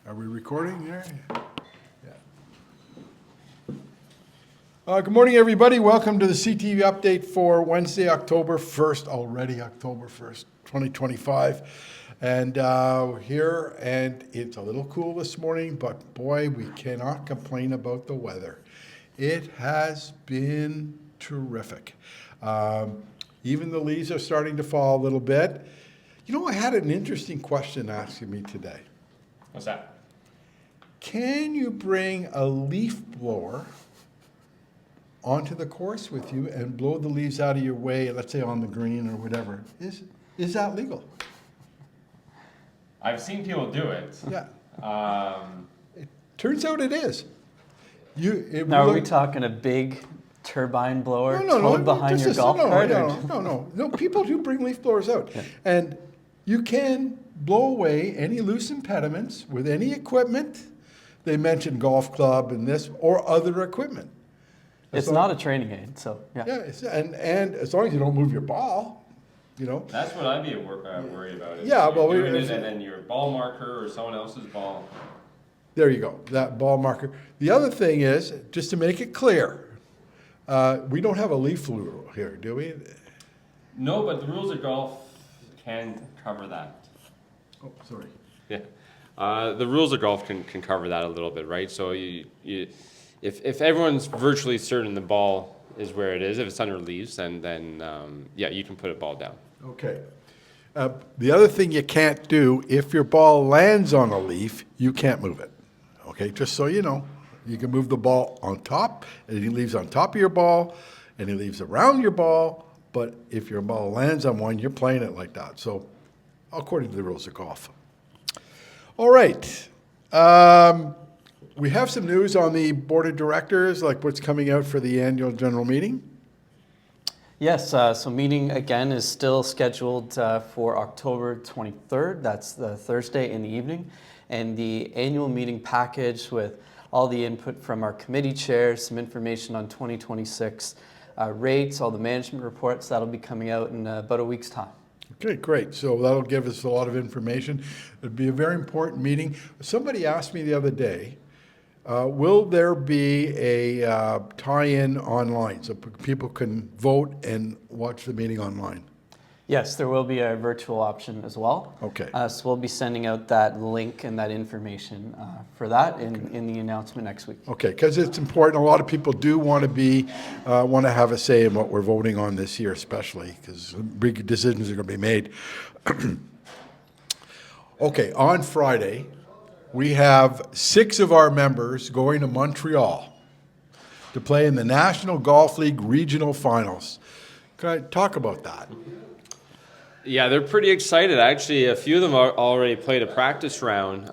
Are we recording there? Yeah. Good morning, everybody. Welcome to the CTV Update for Wednesday, October 1st, already October 1st, 2025. And here, and it's a little cool this morning, but boy, we cannot complain about the weather. It has been terrific. Even the leaves are starting to fall a little bit. You know, I had an interesting question asking me today. What's that? Can you bring a leaf blower onto the course with you and blow the leaves out of your way, let's say on the green or whatever? Is that legal? I've seen people do it. Yeah. It turns out it is. Now, are we talking a big turbine blower towed behind your golf cart? No. People do bring leaf blowers out. Yeah. And you can blow away any loose impediments with any equipment. They mentioned golf club and this or other equipment. It's not a training aid, so yeah. Yeah, and as long as you don't move your ball, you know. That's what I'd be worried about. Yeah, well, doing it and then your ball marker or someone else's ball. There you go, that ball marker. The other thing is, just to make it clear, we don't have a leaf rule here, do we? No, but the rules of golf can cover that. Oh, sorry. Yeah. The rules of golf can cover that a little bit, right? So if everyone's virtually certain the ball is where it is, if it's under leaves, then yeah, you can put a ball down. Okay. The other thing you can't do, if your ball lands on a leaf, you can't move it. Okay, just so you know. You can move the ball on top, any leaves on top of your ball, any leaves around your ball, but if your ball lands on one, you're playing it like that. So, according to the rules of golf. All right. We have some news on the board of directors, like what's coming out for the annual general meeting. Yes, so meeting again is still scheduled for October 23rd. That's the Thursday in the evening. And the annual meeting package with all the input from our committee chairs, some information on 2026 rates, all the management reports, that'll be coming out in about a week's time. Okay, great. So that'll give us a lot of information. It'd be a very important meeting. Somebody asked me the other day, will there be a tie-in online so people can vote and watch the meeting online? Yes, there will be a virtual option as well. Okay. So we'll be sending out that link and that information for that in the announcement next week. Okay, because it's important. A lot of people do want to have a say in what we're voting on this year, especially because big decisions are going to be made. Okay, on Friday, we have 6 of our members going to Montreal to play in the National Golf League Regional Finals. Can I talk about that? Yeah, they're pretty excited. Actually, a few of them already played a practice round.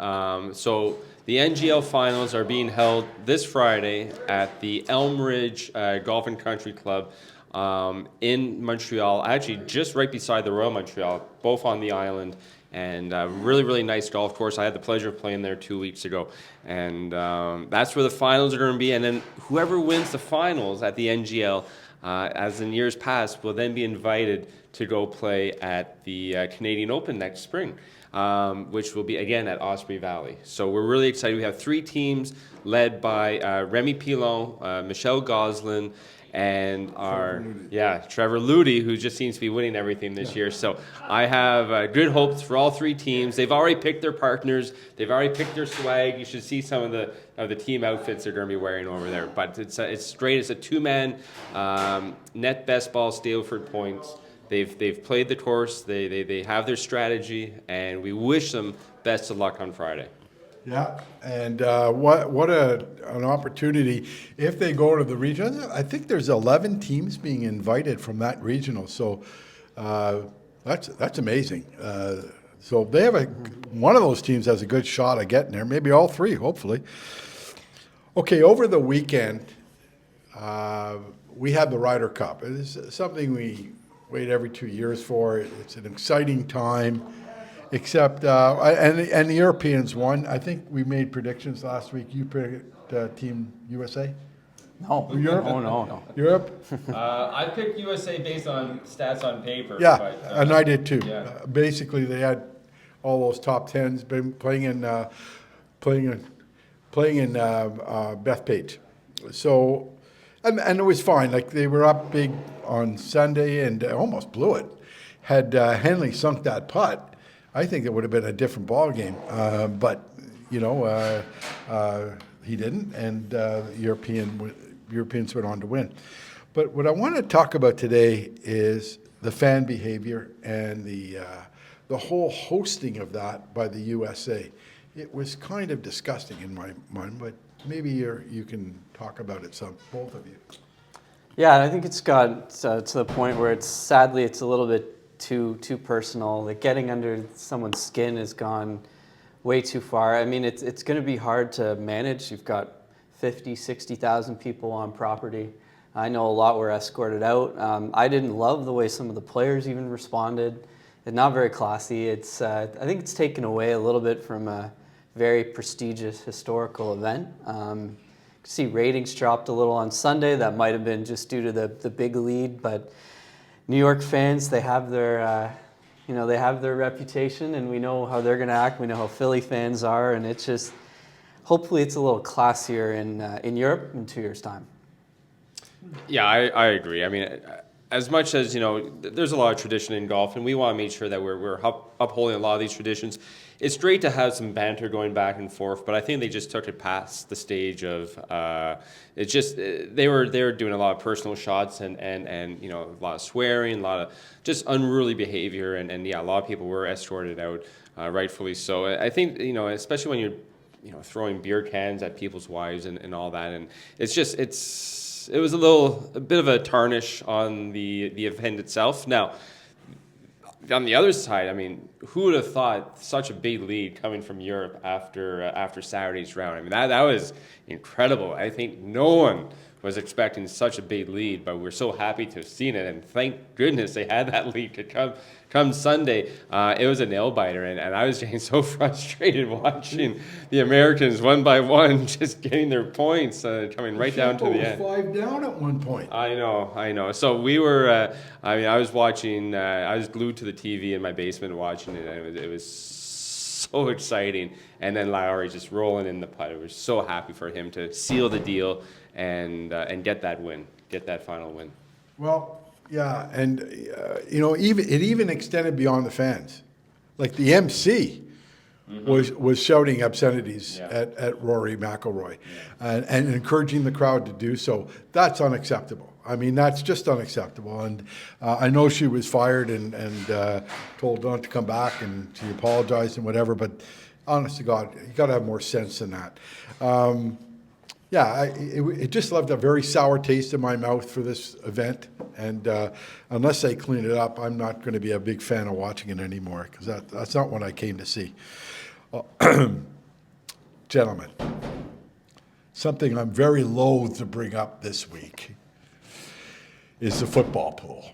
So the NGL finals are being held this Friday at the Elm Ridge Golf and Country Club in Montreal, actually just right beside the Royal Montreal, both on the island. And really, really nice golf course. I had the pleasure of playing there 2 weeks ago. And that's where the finals are going to be. And then whoever wins the finals at the NGL, as in years past, will then be invited to go play at the Canadian Open next spring, which will be, again, at Osprey Valley. So we're really excited. We have 3 teams led by Remy Pilon, Michelle Goslin, and Trevor Ludy, who just seems to be winning everything this year. So I have good hopes for all 3 teams. They've already picked their partners. They've already picked their swag. You should see some of the team outfits they're going to be wearing over there. But it's great. It's a 2-man net best ball Stableford points. They've played the course. They have their strategy, and we wish them best of luck on Friday. Yeah, and what an opportunity if they go to the regional. I think there's 11 teams being invited from that regional, so that's amazing. So they have one of those teams has a good shot at getting there, maybe all 3, hopefully. Okay, over the weekend, we had the Ryder Cup. It is something we wait every 2 years for. It's an exciting time. Except, and the Europeans won. I think we made predictions last week. You picked Team USA? No. Europe? No. Europe? I picked USA based on stats on paper. Yeah, but, and I did too. Yeah. Basically, they had all those top 10s been playing in playing in Bethpage. So, and it was fine. Like, they were up big on Sunday and almost blew it. Had Henley sunk that putt, I think it would have been a different ball game. But you know, he didn't, and Europeans went on to win. But what I want to talk about today is the fan behavior and the whole hosting of that by the USA. It was kind of disgusting in my mind, but maybe you can talk about it, some, both of you. Yeah, I think it's got to the point where sadly it's a little bit too personal. Like, getting under someone's skin has gone way too far. I mean, it's going to be hard to manage. You've got 50, 60,000 people on property. I know a lot were escorted out. I didn't love the way some of the players even responded. It's not very classy. It's I think it's taken away a little bit from a very prestigious historical event. See, ratings dropped a little on Sunday. That might have been just due to the big lead, but New York fans, they have their they have their reputation, and we know how they're going to act. We know how Philly fans are, and it's just, hopefully it's a little classier in Europe in 2 years' time. Yeah, I agree. I mean, as much as, you know, there's a lot of tradition in golf, and we want to make sure that we're upholding a lot of these traditions. It's great to have some banter going back and forth, but I think they just took it past the stage of it's just they were doing a lot of personal shots and you know, a lot of swearing, a lot of just unruly behavior, and yeah, a lot of people were escorted out, rightfully so. I think, you know, especially when you're throwing beer cans at people's wives and all that, and it was a bit of a tarnish on the event itself. Now, on the other side, I mean, who would have thought such a big lead coming from Europe after Saturday's round? I mean, that was incredible. I think no one was expecting such a big lead, but we're so happy to have seen it, and thank goodness they had that lead to come Sunday. It was a nail-biter, and I was getting so frustrated watching the Americans one by one just getting their points, coming right down to the end. 5 down at one point. I know. So we were, I was watching, I was glued to the TV in my basement watching it, and it was so exciting. And then Lowry just rolling in the putt. I was so happy for him to seal the deal and get that win, get that final win. Well, yeah, and you know, it even extended beyond the fans. Like, the MC was shouting obscenities at Rory McIlroy, and encouraging the crowd to do so. That's unacceptable. I mean, that's just unacceptable. And I know she was fired and told not to come back, and she apologized and whatever. But honest to God, you got to have more sense than that. It just left a very sour taste in my mouth for this event, and unless they clean it up, I'm not going to be a big fan of watching it anymore, because that's not what I came to see. Gentlemen, something I'm very loath to bring up this week is the football pool.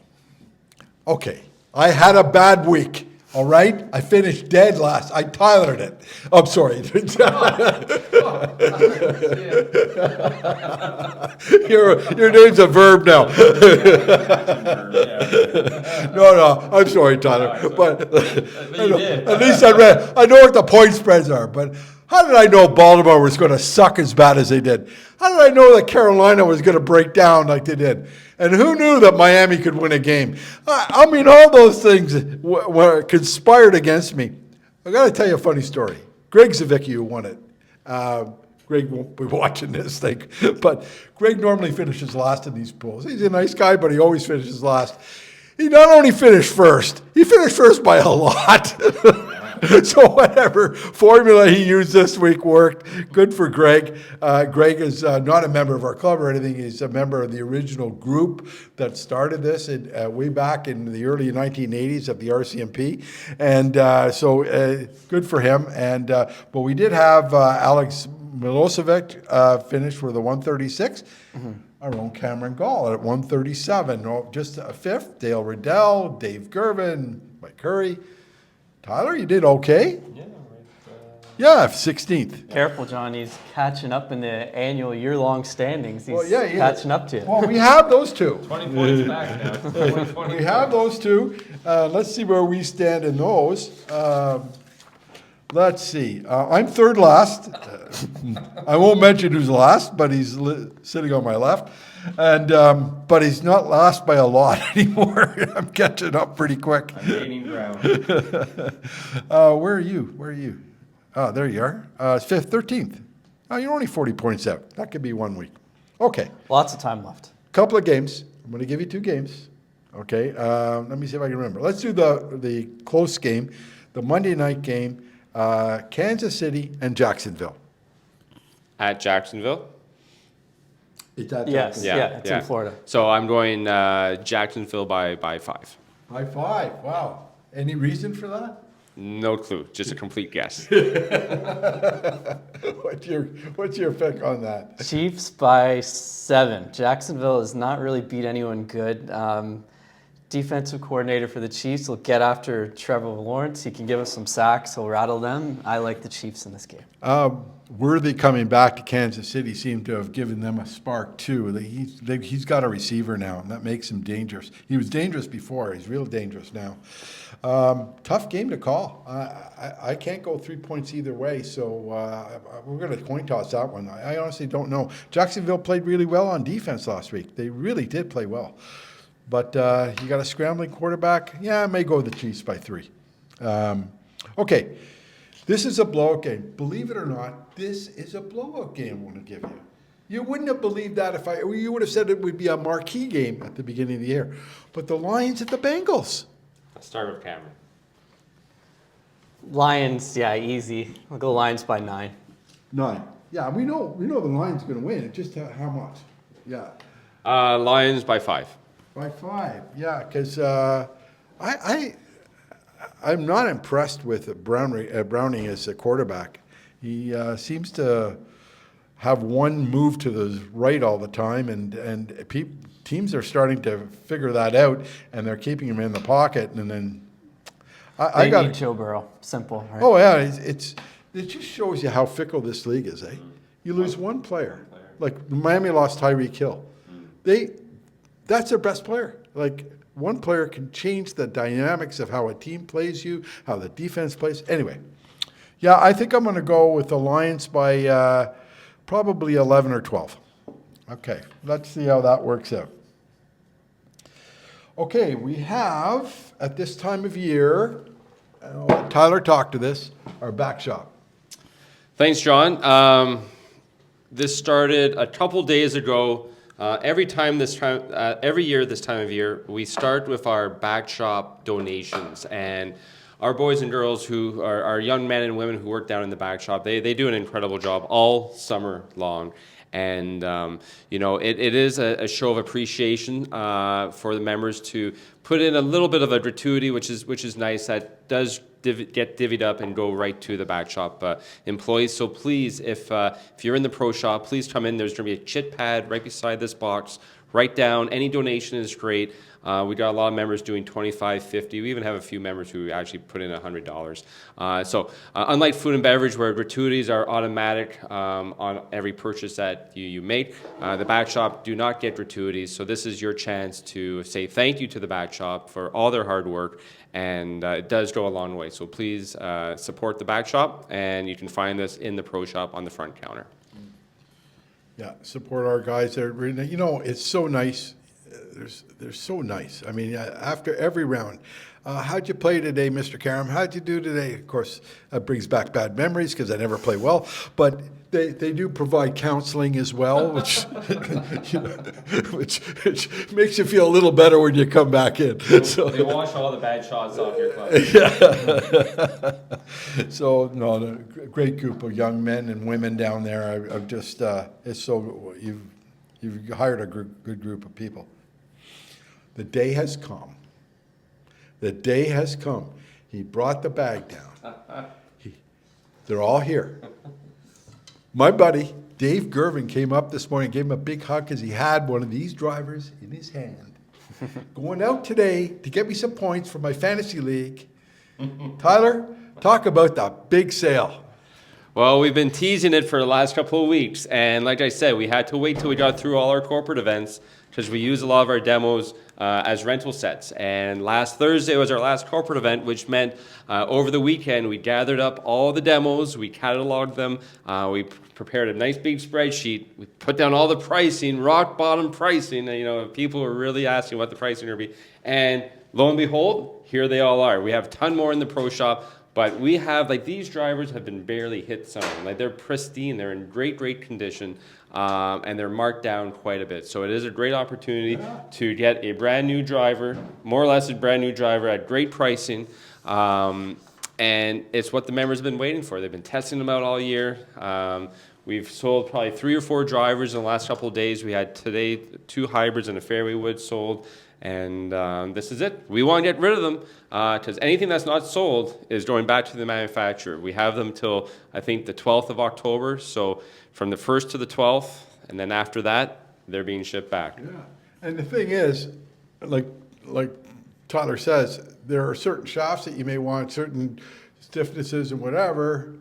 Okay, I had a bad week. All right, I finished dead last. I Tylered it. I'm sorry. Your name's a verb now. No, I'm sorry, Tyler. But at least I know what the point spreads are. But how did I know Baltimore was going to suck as bad as they did? How did I know that Carolina was going to break down like they did? And who knew that Miami could win a game? I mean, all those things were conspired against me. I got to tell you a funny story. Greg Zavicki, who won it. Greg won't be watching this thing, but Greg normally finishes last in these pools. He's a nice guy, but he always finishes last. He not only finished first, he finished first by a lot. So whatever formula he used this week worked. Good for Greg. Greg is not a member of our club or anything. He's a member of the original group that started this way back in the early 1980s of the RCMP. And so good for him. And but we did have Alex Milosevic finish for the 136. Our own Cameron Gall at 137. Just a fifth. Dale Riddell, Dave Gervin, Mike Curry. Tyler, you did okay. Yeah, 16th. Careful, John. He's catching up in the annual year-long standings. He's Well, yeah. catching up to you. Well, we have those two. 20 points back now. We have those two. Let's see where we stand in those. Let's see. I'm third last. I won't mention who's last, but he's sitting on my left. And but he's not last by a lot anymore. I'm catching up pretty quick. I'm gaining ground. Where are you? Oh, there you are. 5th, 13th. Oh, you're only 40 points out. That could be 1 week. Okay. Lots of time left. Couple of games. I'm going to give you 2 games. Okay. Let me see if I can remember. Let's do the close game, the Monday night game, Kansas City and Jacksonville. At Jacksonville? It's at Yes. Jacksonville. Yeah, it's in Florida. So I'm going Jacksonville by 5. High five. Wow. Any reason for that? No clue. Just a complete guess. What's your pick on that? Chiefs by 7. Jacksonville has not really beat anyone good. Defensive coordinator for the Chiefs will get after Trevor Lawrence. He can give us some sacks. He'll rattle them. I like the Chiefs in this game. Worthy coming back to Kansas City seemed to have given them a spark too. He's got a receiver now, and that makes him dangerous. He was dangerous before. He's real dangerous now. Tough game to call. I can't go 3 points either way, so we're going to coin toss that one. I honestly don't know. Jacksonville played really well on defense last week. They really did play well. But you got a scrambling quarterback. Yeah, I may go the Chiefs by 3. Okay, this is a blowout game. Believe it or not, this is a blowout game I'm going to give you. You wouldn't have believed that if you would have said it would be a marquee game at the beginning of the year. But the Lions at the Bengals. I'll start with Cameron. Lions, yeah, easy. I'll go Lions by 9. 9. Yeah, we know the Lions are going to win. It's just how much. Yeah. Lions by 5. By 5, yeah, because I'm not impressed with Browning as a quarterback. He seems to have one move to the right all the time, and teams are starting to figure that out, and they're keeping him in the pocket. And then I got need Joe Burrow. Simple, right? Oh yeah, it just shows you how fickle this league is, eh? You lose one player, like Miami lost Tyreek Hill. That's their best player. Like, one player can change the dynamics of how a team plays you, how the defense plays. Anyway, yeah, I think I'm going to go with the Lions by probably 11 or 12. Okay, let's see how that works out. Okay, we have, at this time of year, I'll let Tyler talk to this, our back shop. Thanks, John. This started a couple days ago. Every year this time of year, we start with our back shop donations, and our boys and girls who are young men and women who work down in the back shop, they do an incredible job all summer long. And, it is a show of appreciation for the members to put in a little bit of a gratuity, which is nice. That does get divvied up and go right to the back shop employees. So please, if you're in the pro shop, please come in. There's going to be a chit pad right beside this box. Write down. Any donation is great. We got a lot of members doing $25, $50. We even have a few members who actually put in $100. So unlike food and beverage, where gratuities are automatic on every purchase that you make, the back shop do not get gratuities. So this is your chance to say thank you to the back shop for all their hard work, and it does go a long way. So please support the back shop, and you can find this in the pro shop on the front counter. Yeah, support our guys there. You know, it's so nice. They're so nice. I mean, after every round, how'd you play today, Mr. Karam? How'd you do today? Of course, that brings back bad memories because I never play well. But they do provide counseling as well, which which makes you feel a little better when you come back in. So They wash all the bad shots off your club. Yeah. So no, a great group of young men and women down there. I've just it's so you've hired a good group of people. The day has come. The day has come. He brought the bag down. They're all here. My buddy, Dave Gervin, came up this morning, gave him a big hug because he had one of these drivers in his hand. Going out today to get me some points for my fantasy league. Tyler, talk about the big sale. Well, we've been teasing it for the last couple of weeks, and like I said, we had to wait till we got through all our corporate events because we use a lot of our demos as rental sets. And last Thursday was our last corporate event, which meant over the weekend we gathered up all the demos, we cataloged them, we prepared a nice big spreadsheet, we put down all the pricing, rock bottom pricing. People were really asking what the pricing would be. And lo and behold, here they all are. We have a ton more in the pro shop, but we have, these drivers have been barely hit some. They're pristine, they're in great, great condition, and they're marked down quite a bit. So it is a great opportunity to get a brand new driver, more or less a brand new driver at great pricing. And it's what the members have been waiting for. They've been testing them out all year. We've sold probably 3 or 4 drivers in the last couple of days. We had today 2 hybrids and a fairway wood sold. And this is it. We want to get rid of them because anything that's not sold is going back to the manufacturer. We have them till, I think, the 12th of October. So from the 1st to the 12th, and then after that, they're being shipped back. Yeah, and the thing is, like Tyler says, there are certain shafts that you may want, certain stiffnesses and whatever,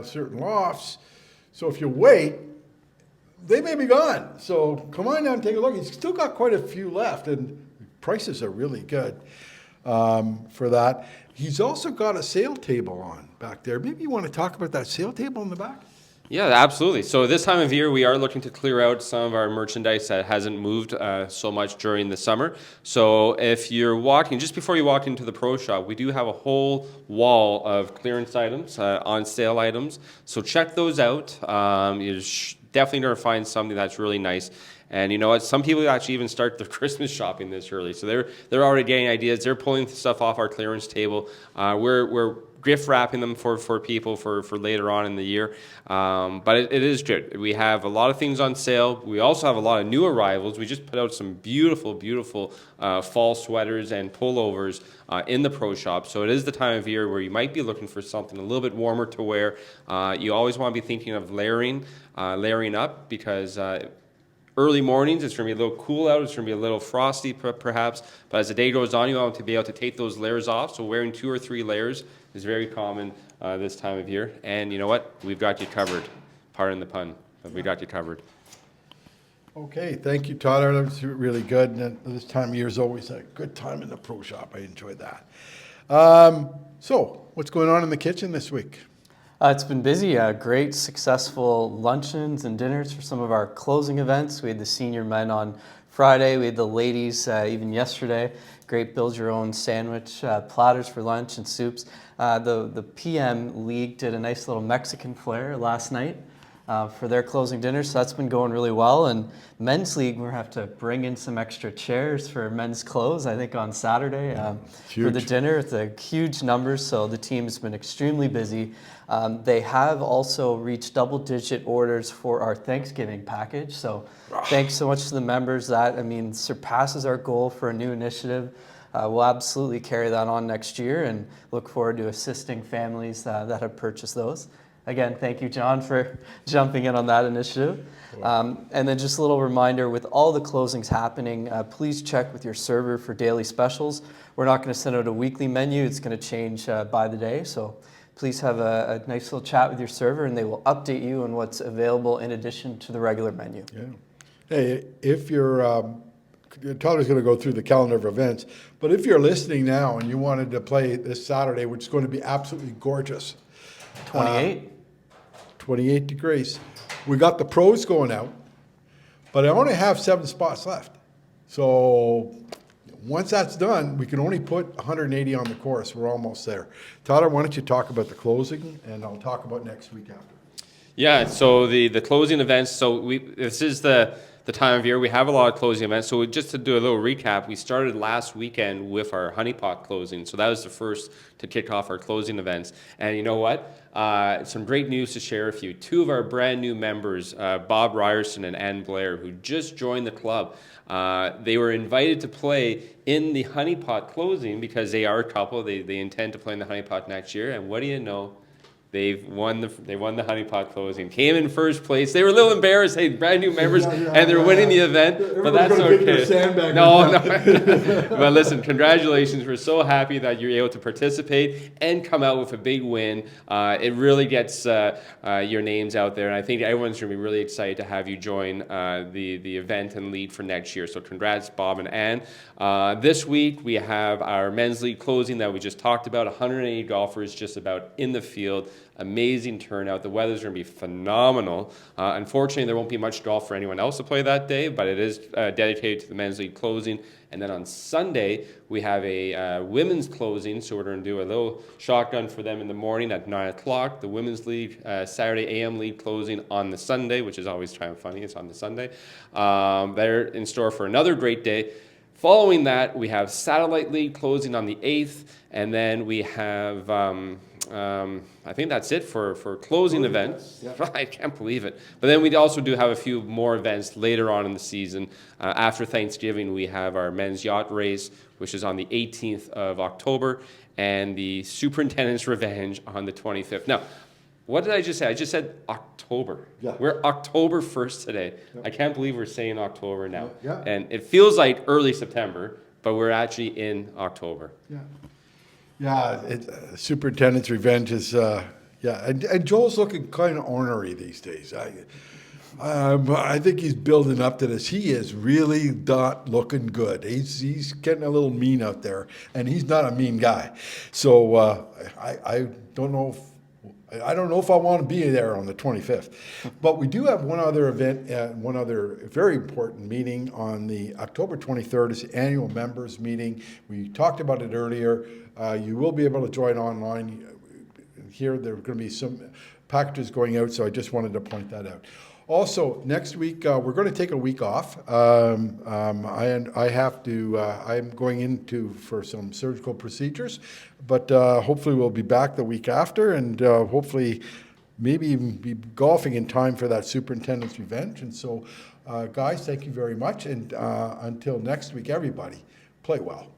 certain lofts. So if you wait, they may be gone. So come on down and take a look. He's still got quite a few left, and prices are really good for that. He's also got a sale table on back there. Maybe you want to talk about that sale table in the back? Yeah, absolutely. So this time of year, we are looking to clear out some of our merchandise that hasn't moved so much during the summer. So if you're walking, just before you walk into the pro shop, we do have a whole wall of clearance items, on sale items. So check those out. You're definitely going to find something that's really nice. And you know what? Some people actually even start their Christmas shopping this early. So they're already getting ideas. They're pulling stuff off our clearance table. We're gift wrapping them for people for later on in the year. But it is good. We have a lot of things on sale. We also have a lot of new arrivals. We just put out some beautiful, beautiful fall sweaters and pullovers in the pro shop. So it is the time of year where you might be looking for something a little bit warmer to wear. You always want to be thinking of layering up because early mornings, it's going to be a little cool out. It's going to be a little frosty, perhaps. But as the day goes on, you want to be able to take those layers off. So wearing 2 or 3 layers is very common this time of year. And you know what? We've got you covered. Pardon the pun, but we got you covered. Okay, thank you, Tyler. That was really good. And this time of year is always a good time in the pro shop. I enjoyed that. So, what's going on in the kitchen this week? It's been busy. Great, successful luncheons and dinners for some of our closing events. We had the senior men on Friday. We had the ladies even yesterday. Great build-your-own sandwich platters for lunch and soups. The PM League did a nice little Mexican flair last night for their closing dinner, so that's been going really well. And Men's League, we'll have to bring in some extra chairs for men's close, I think, on Saturday for the dinner. It's a huge numbers, so the team has been extremely busy. They have also reached double-digit orders for our Thanksgiving package, so thanks so much to the members. That, surpasses our goal for a new initiative. We'll absolutely carry that on next year and look forward to assisting families that have purchased those. Again, thank you, John, for jumping in on that initiative. And then just a little reminder, with all the closings happening, please check with your server for daily specials. We're not going to send out a weekly menu. It's going to change by the day. So please have a nice little chat with your server, and they will update you on what's available in addition to the regular menu. Yeah. Hey, if you're, Tyler's going to go through the calendar of events, but if you're listening now and you wanted to play this Saturday, which is going to be absolutely gorgeous. 28 degrees. We got the pros going out, but I only have 7 spots left. So once that's done, we can only put 180 on the course. We're almost there. Tyler, why don't you talk about the closing, and I'll talk about next week after. Yeah, so the closing events, this is the time of year. We have a lot of closing events. So just to do a little recap, we started last weekend with our honeypot closing. So that was the first to kick off our closing events. And you know what? Some great news to share with you. 2 of our brand new members, Bob Ryerson and Ann Blair, who just joined the club, they were invited to play in the honeypot closing because they are a couple. They intend to play in the honeypot next year. And what do you know? They won the honey pot closing. Came in first place. They were a little embarrassed. Hey, brand new members, and they're winning the event. But that's okay. No. But listen, congratulations. We're so happy that you're able to participate and come out with a big win. It really gets your names out there, and I think everyone's going to be really excited to have you join the event and lead for next year. So congrats, Bob and Ann. This week we have our men's league closing that we just talked about. 180 golfers just about in the field. Amazing turnout. The weather's going to be phenomenal. Unfortunately, there won't be much golf for anyone else to play that day, but it is dedicated to the men's league closing. And then on Sunday, we have a women's closing, so we're going to do a little shotgun for them in the morning at 9 o'clock. The women's league, Saturday AM league closing on the Sunday, which is always kind of funny. It's on the Sunday. They're in store for another great day. Following that, we have Satellite League closing on the 8th, and then we have... I think that's it for closing events. Yeah. I can't believe it. But then we also do have a few more events later on in the season. After Thanksgiving, we have our men's yacht race, which is on the 18th of October, and the Superintendents Revenge on the 25th. Now, what did I just say? I just said October. Yeah. We're October 1st today. Yeah. I can't believe we're saying October now. Yeah. And it feels like early September, but we're actually in October. Yeah. Yeah, Superintendent's Revenge is, and Joel's looking kind of ornery these days. I think he's building up to this. He is really not looking good. He's getting a little mean out there, and he's not a mean guy. So I don't know if I want to be there on the 25th. But we do have one other event, one other very important meeting on the October 23rd. It's the annual members meeting. We talked about it earlier. You will be able to join online. Here, there are going to be some packages going out, so I just wanted to point that out. Also, next week, we're going to take a week off. I'm going for some surgical procedures, but hopefully we'll be back the week after, and hopefully maybe even be golfing in time for that Superintendent's Revenge. And so, guys, thank you very much, and until next week, everybody, play well.